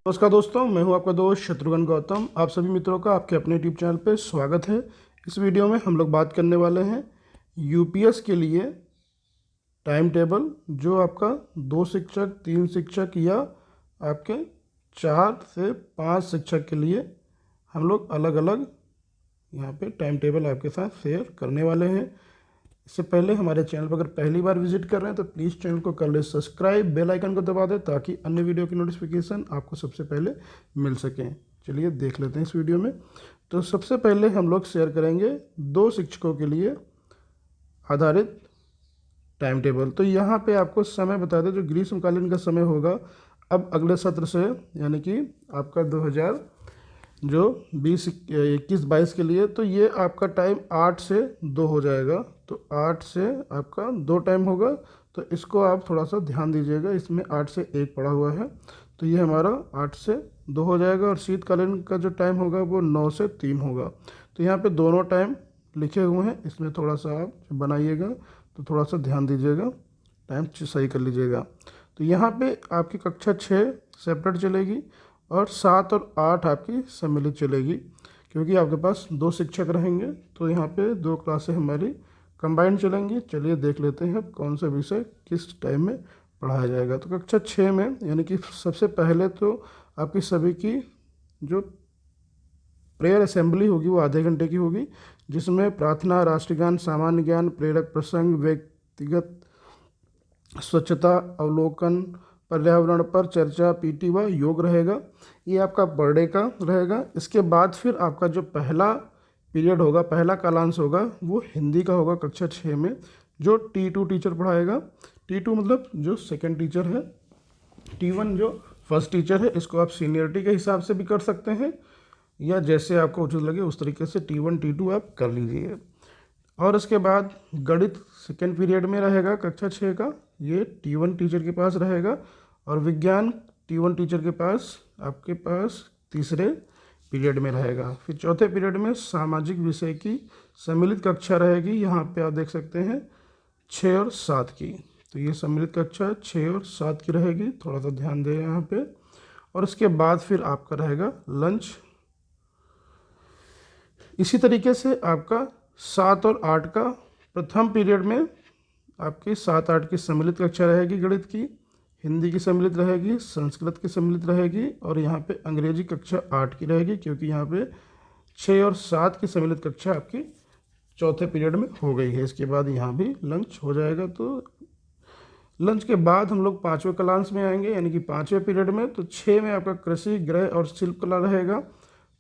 नमस्कार दोस्तों, मैं हूं आपका दोस्त शत्रुघ्न गौतम। आप सभी मित्रों का आपके अपने यूट्यूब चैनल पे स्वागत है। इस वीडियो में हम लोग बात करने वाले हैं यूपीएस के लिए टाइम टेबल, जो आपका 2 शिक्षक, 3 शिक्षक या आपके 4 से 5 शिक्षक के लिए हम लोग अलग अलग यहाँ पे टाइम टेबल आपके साथ शेयर करने वाले हैं। इससे पहले हमारे चैनल पर अगर पहली बार विजिट कर रहे हैं तो प्लीज़ चैनल को कर ले सब्सक्राइब, बेल आइकन को दबा दें ताकि अन्य वीडियो की नोटिफिकेशन आपको सबसे पहले मिल सकें। चलिए देख लेते हैं इस वीडियो में। तो सबसे पहले हम लोग शेयर करेंगे 2 शिक्षकों के लिए आधारित टाइम टेबल। तो यहाँ पे आपको समय बता दें, जो ग्रीष्मकालीन का समय होगा अब अगले सत्र से, यानी कि आपका 2021-22 के लिए, तो ये आपका टाइम 8 से 2 हो जाएगा। तो 8 से आपका 2 टाइम होगा, तो इसको आप थोड़ा सा ध्यान दीजिएगा। इसमें 8 से 1 पड़ा हुआ है, तो ये हमारा 8 से 2 हो जाएगा। और शीतकालीन का जो टाइम होगा वो 9 से 3 होगा। तो यहाँ पे दोनों टाइम लिखे हुए हैं, इसमें थोड़ा सा आप बनाइएगा तो थोड़ा सा ध्यान दीजिएगा, टाइम सही कर लीजिएगा। तो यहाँ पे आपकी कक्षा 6 सेपरेट चलेगी और 7 और 8 आपकी सम्मिलित चलेगी, क्योंकि आपके पास 2 शिक्षक रहेंगे। तो यहाँ पे 2 क्लासें हमारी कंबाइंड चलेंगी। चलिए देख लेते हैं कौन सा विषय किस टाइम में पढ़ाया जाएगा। तो कक्षा 6 में, यानी कि सबसे पहले तो आपकी सभी की जो प्रेयर असेंबली होगी वो आधे घंटे की होगी, जिसमें प्रार्थना, राष्ट्रगान, सामान्य ज्ञान, प्रेरक प्रसंग, व्यक्तिगत स्वच्छता, अवलोकन, पर्यावरण पर चर्चा, पीटी व योग रहेगा। ये आपका पर डे का रहेगा। इसके बाद फिर आपका जो पहला पीरियड होगा, पहला कालांश होगा, वो हिंदी का होगा कक्षा 6 में, जो T2 टीचर पढ़ाएगा। T2 मतलब जो सेकंड टीचर है, T1 जो फर्स्ट टीचर है। इसको आप सीनियरिटी के हिसाब से भी कर सकते हैं, या जैसे आपको उचित लगे उस तरीके से T1 T2 आप कर लीजिए। और उसके बाद गणित सेकेंड पीरियड में रहेगा कक्षा 6 का, ये T1 टीचर के पास रहेगा। और विज्ञान T1 टीचर के पास, आपके पास तीसरे पीरियड में रहेगा। फिर चौथे पीरियड में सामाजिक विषय की सम्मिलित कक्षा रहेगी। यहाँ पे आप देख सकते हैं 6 और 7 की। तो ये सम्मिलित कक्षा 6 और 7 की रहेगी, थोड़ा सा ध्यान दें यहाँ पे। और उसके बाद फिर आपका रहेगा लंच। इसी तरीके से आपका 7 और 8 का प्रथम पीरियड में आपकी 7-8 की सम्मिलित कक्षा रहेगी, गणित की, हिंदी की सम्मिलित रहेगी, संस्कृत की सम्मिलित रहेगी, और यहाँ पे अंग्रेजी कक्षा 8 की रहेगी, क्योंकि यहाँ पे 6 और 7 की सम्मिलित कक्षा आपकी चौथे पीरियड में हो गई है। इसके बाद यहाँ भी लंच हो जाएगा। तो लंच के बाद हम लोग 5वें क्लास में आएंगे, यानी कि 5वें पीरियड में। तो 6 में आपका कृषि, गृह और शिल्प कला रहेगा।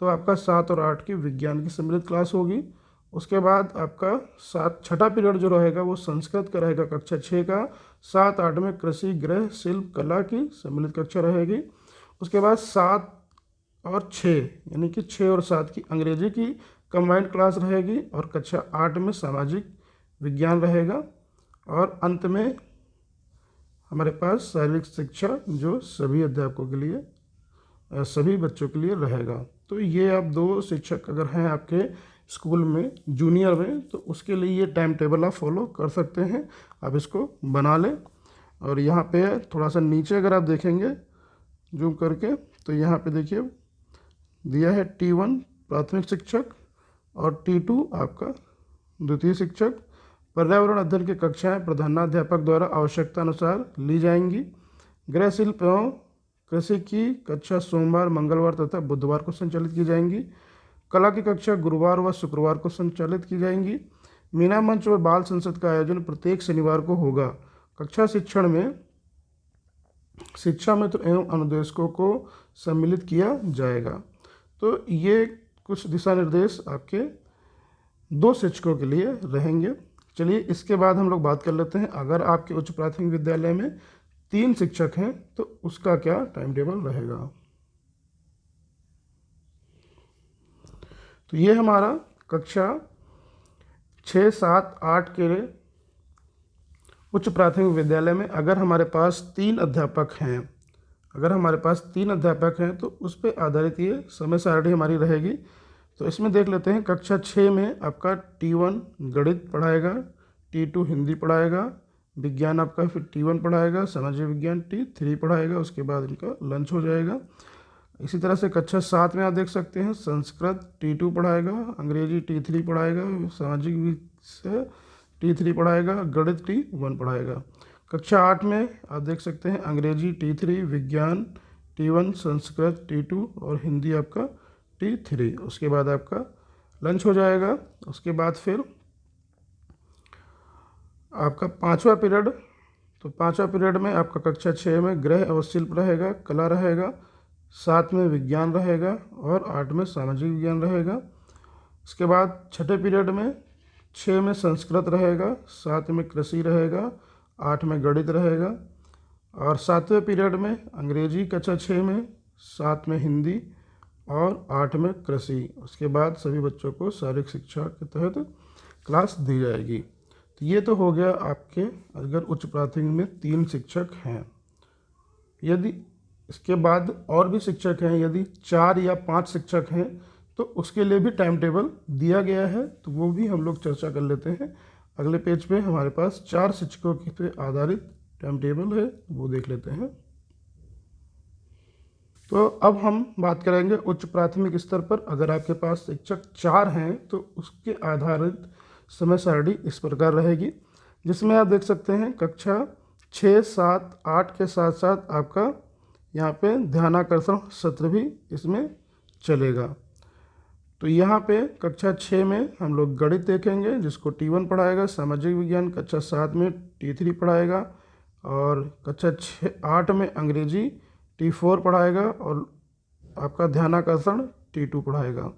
तो आपका 7 और 8 की विज्ञान की सम्मिलित क्लास होगी। उसके बाद आपका छठा पीरियड जो रहेगा वो संस्कृत का रहेगा कक्षा 6 का। 7-8 में कृषि, गृह, शिल्प कला की सम्मिलित कक्षा रहेगी। उसके बाद 7 और 6, यानी कि 6 और 7 की अंग्रेजी की कंबाइंड क्लास रहेगी। और कक्षा 8 में सामाजिक विज्ञान रहेगा। और अंत में हमारे पास शारीरिक शिक्षा, जो सभी अध्यापकों के लिए, सभी बच्चों के लिए रहेगा। तो ये आप 2 शिक्षक अगर हैं आपके स्कूल में जूनियर में, तो उसके लिए ये टाइम टेबल आप फॉलो कर सकते हैं। आप इसको बना लें। और यहाँ पे थोड़ा सा नीचे अगर आप देखेंगे जूम करके, तो यहाँ पे देखिए दिया है T1 प्राथमिक शिक्षक और T2 आपका द्वितीय शिक्षक। पर्यावरण अध्ययन की कक्षाएं प्रधानाध्यापक द्वारा आवश्यकता अनुसार ली जाएंगी। गृह शिल्प एवं कृषि की कक्षा सोमवार, मंगलवार तथा बुधवार को संचालित की जाएंगी। कला की कक्षा गुरुवार व शुक्रवार को संचालित की जाएंगी। मीना मंच और बाल संसद का आयोजन प्रत्येक शनिवार को होगा। कक्षा शिक्षण में शिक्षा मित्र एवं अनुदेशकों को सम्मिलित किया जाएगा। तो ये कुछ दिशा निर्देश आपके 2 शिक्षकों के लिए रहेंगे। चलिए इसके बाद हम लोग बात कर लेते हैं, अगर आपके उच्च प्राथमिक विद्यालय में 3 शिक्षक हैं तो उसका क्या टाइम टेबल रहेगा। तो ये हमारा कक्षा 6, 7, 8 के उच्च प्राथमिक विद्यालय में अगर हमारे पास 3 अध्यापक हैं, तो उस पर आधारित ये समय सारणी हमारी रहेगी। तो इसमें देख लेते हैं, कक्षा 6 में आपका T1 गणित पढ़ाएगा, T2 हिंदी पढ़ाएगा, विज्ञान आपका फिर T1 पढ़ाएगा, सामाजिक विज्ञान T3 पढ़ाएगा। उसके बाद इनका लंच हो जाएगा। इसी तरह से कक्षा 7 में आप देख सकते हैं संस्कृत T2 पढ़ाएगा, अंग्रेजी T3 पढ़ाएगा, सामाजिक विषय T3 पढ़ाएगा, गणित T1 पढ़ाएगा। कक्षा 8 में आप देख सकते हैं अंग्रेजी T3, विज्ञान T1, संस्कृत T2 और हिंदी आपका T3। उसके बाद आपका लंच हो जाएगा। उसके बाद फिर आपका 5वां पीरियड, तो 5वां पीरियड में आपका कक्षा 6 में गृह एवं शिल्प रहेगा, कला रहेगा, 7 में विज्ञान रहेगा और 8 में सामाजिक विज्ञान रहेगा। उसके बाद 6ठे पीरियड में 6 में संस्कृत रहेगा, 7 में कृषि रहेगा, 8 में गणित रहेगा और 7वें पीरियड में अंग्रेजी कक्षा 6 में, 7 में हिंदी और 8 में कृषि। उसके बाद सभी बच्चों को शारीरिक शिक्षा के तहत क्लास दी जाएगी। तो ये तो हो गया आपके अगर उच्च प्राथमिक में 3 शिक्षक हैं। यदि इसके बाद और भी शिक्षक हैं, यदि 4 या 5 शिक्षक हैं तो उसके लिए भी टाइम टेबल दिया गया है, तो वो भी हम लोग चर्चा कर लेते हैं। अगले पेज पे हमारे पास 4 शिक्षकों पे आधारित टाइम टेबल है, वो देख लेते हैं। तो अब हम बात करेंगे उच्च प्राथमिक स्तर पर अगर आपके पास शिक्षक 4 हैं तो उसके आधारित समय सारणी इस प्रकार रहेगी, जिसमें आप देख सकते हैं कक्षा 6, 7, 8 के साथ साथ आपका यहाँ पे ध्यानाकर्षण सत्र भी इसमें चलेगा। तो यहाँ पे कक्षा 6 में हम लोग गणित देखेंगे जिसको T1 पढ़ाएगा, सामाजिक विज्ञान कक्षा 7 में T3 पढ़ाएगा और कक्षा 8 में अंग्रेजी T4 पढ़ाएगा और आपका ध्यानाकर्षण T2 पढ़ाएगा।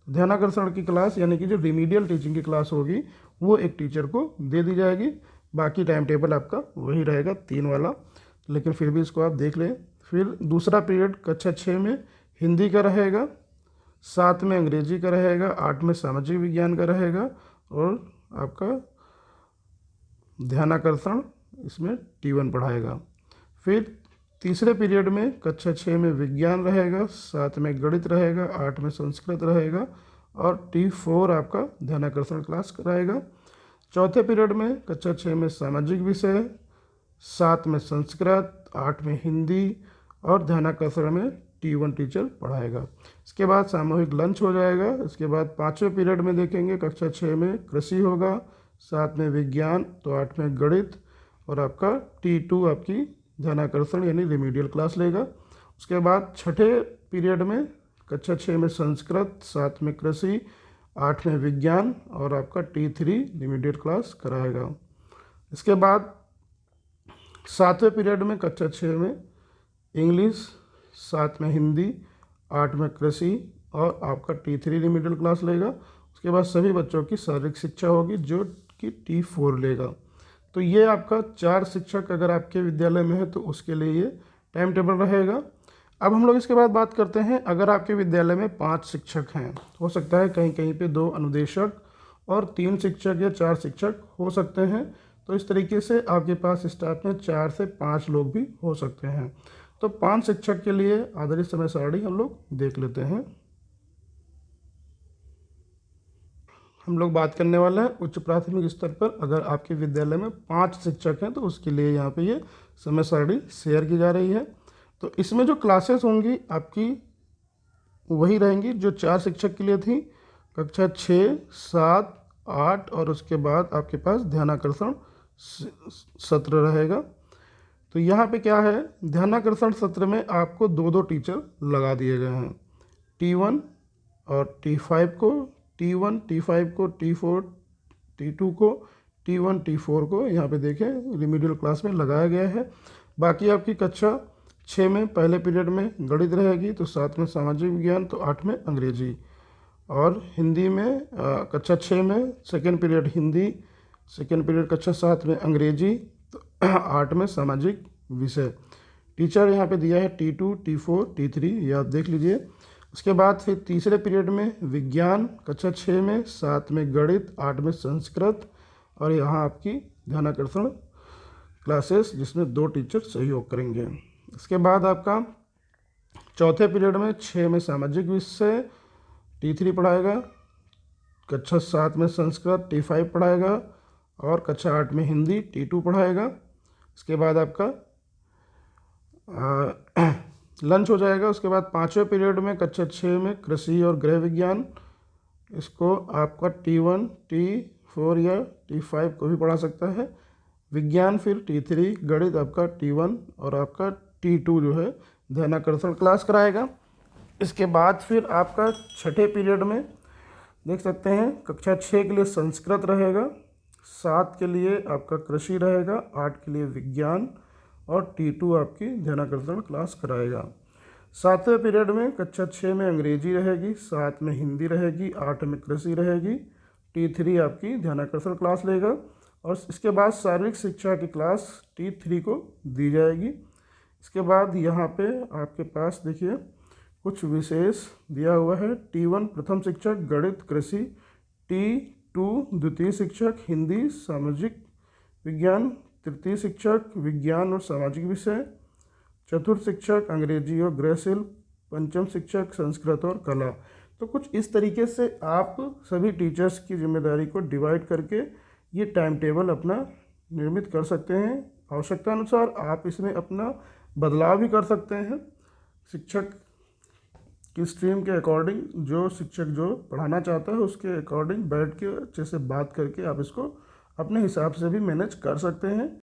ध्यानाकर्षण की क्लास यानी कि जो रिमीडियल टीचिंग की क्लास होगी वो एक टीचर को दे दी जाएगी, बाकी टाइम टेबल आपका वही रहेगा 3 वाला, लेकिन फिर भी इसको आप देख लें। फिर दूसरा पीरियड कक्षा 6 में हिंदी का रहेगा, 7 में अंग्रेजी का रहेगा, 8 में सामाजिक विज्ञान का रहेगा और आपका ध्यानाकर्षण इसमें T1 पढ़ाएगा। फिर तीसरे पीरियड में कक्षा 6 में विज्ञान रहेगा, 7 में गणित रहेगा, 8 में संस्कृत रहेगा और T4 आपका ध्यानाकर्षण क्लास कराएगा। चौथे पीरियड में कक्षा 6 में सामाजिक विषय, 7 में संस्कृत, 8 में हिंदी और ध्यानाकर्षण में T1 टीचर पढ़ाएगा। इसके बाद सामूहिक लंच हो जाएगा। इसके बाद 5वें पीरियड में देखेंगे कक्षा 6 में कृषि होगा, 7 में विज्ञान तो 8 में गणित और आपका T2 आपकी ध्यानाकर्षण यानी रिमीडियल क्लास लेगा। उसके बाद 6ठे पीरियड में कक्षा 6 में संस्कृत, 7 में कृषि, 8 में विज्ञान और आपका T3 रिमीडियल क्लास कराएगा। इसके बाद 7वें पीरियड में कक्षा 6 में इंग्लिश, 7 में हिंदी, 8 में कृषि और आपका T3 रिमीडियल क्लास लेगा। उसके बाद सभी बच्चों की शारीरिक शिक्षा होगी जो कि T4 लेगा। तो ये आपका 4 शिक्षक अगर आपके विद्यालय में है तो उसके लिए ये टाइम टेबल रहेगा। अब हम लोग इसके बाद बात करते हैं अगर आपके विद्यालय में 5 शिक्षक हैं, हो सकता है कहीं कहीं पे 2 अनुदेशक और 3 शिक्षक या 4 शिक्षक हो सकते हैं, तो इस तरीके से आपके पास स्टाफ में 4 से 5 लोग भी हो सकते हैं। तो 5 शिक्षक के लिए आधारित समय सारणी हम लोग देख लेते हैं। हम लोग बात करने वाला है उच्च प्राथमिक स्तर पर अगर आपके विद्यालय में 5 शिक्षक हैं तो उसके लिए यहाँ पे ये समय सारणी शेयर की जा रही है। तो इसमें जो क्लासेस होंगी आपकी वही रहेंगी जो 4 शिक्षक के लिए थी, कक्षा 6, 7, 8 और उसके बाद आपके पास ध्यानाकर्षण सत्र रहेगा। तो यहाँ पे क्या है, ध्यानाकर्षण सत्र में आपको 2-2 टीचर लगा दिए गए हैं, T1 और T5 को, T1 T5 को, T4 T2 को, T1 T4 को यहाँ पे देखें रिमीडियल क्लास में लगाया गया है। बाकी आपकी कक्षा 6 में पहले पीरियड में गणित रहेगी, तो 7 में सामाजिक विज्ञान, तो 8 में अंग्रेजी और हिंदी में कक्षा 6 में second period Hindi, second period कक्षा 7 में अंग्रेजी, तो 8 में सामाजिक विषय। टीचर यहाँ पे दिया है T2 T4 T3, ये आप देख लीजिए। उसके बाद फिर तीसरे पीरियड में विज्ञान कक्षा 6 में, 7 में गणित, 8 में संस्कृत और यहाँ आपकी ध्यानाकर्षण क्लासेस जिसमें 2 टीचर सहयोग करेंगे। इसके बाद आपका चौथे पीरियड में 6 में सामाजिक विषय T3 पढ़ाएगा, कक्षा 7 में संस्कृत T5 पढ़ाएगा और कक्षा 8 में हिंदी T2 पढ़ाएगा। इसके बाद आपका लंच हो जाएगा। उसके बाद 5वें पीरियड में कक्षा 6 में कृषि और गृह विज्ञान, इसको आपका T1, T4 या T5 को भी पढ़ा सकता है। विज्ञान फिर T3, गणित आपका T1 और आपका T2 जो है ध्यानाकर्षण क्लास कराएगा। इसके बाद फिर आपका 6ठे पीरियड में देख सकते हैं कक्षा 6 के लिए संस्कृत रहेगा, 7 के लिए आपका कृषि रहेगा, 8 के लिए विज्ञान और T2 आपकी ध्यानाकर्षण क्लास कराएगा। 7वें पीरियड में कक्षा 6 में अंग्रेजी रहेगी, 7 में हिंदी रहेगी, 8 में कृषि रहेगी, T3 आपकी ध्यानाकर्षण क्लास लेगा और इसके बाद शारीरिक शिक्षा की क्लास T3 को दी जाएगी। इसके बाद यहाँ पे आपके पास देखिए कुछ विशेष दिया हुआ है। T1 प्रथम शिक्षक गणित कृषि, T2 द्वितीय शिक्षक हिंदी सामाजिक विज्ञान, तृतीय शिक्षक विज्ञान और सामाजिक विषय, चतुर्थ शिक्षक अंग्रेजी और गृहशिल्प, पंचम शिक्षक संस्कृत और कला। तो कुछ इस तरीके से आप सभी टीचर्स की जिम्मेदारी को डिवाइड करके ये टाइम टेबल अपना निर्मित कर सकते हैं। आवश्यकता अनुसार आप इसमें अपना बदलाव भी कर सकते हैं। शिक्षक की स्ट्रीम के अकॉर्डिंग, जो शिक्षक जो पढ़ाना चाहता है उसके अकॉर्डिंग बैठ के अच्छे से बात करके आप इसको अपने हिसाब से भी मैनेज कर सकते हैं।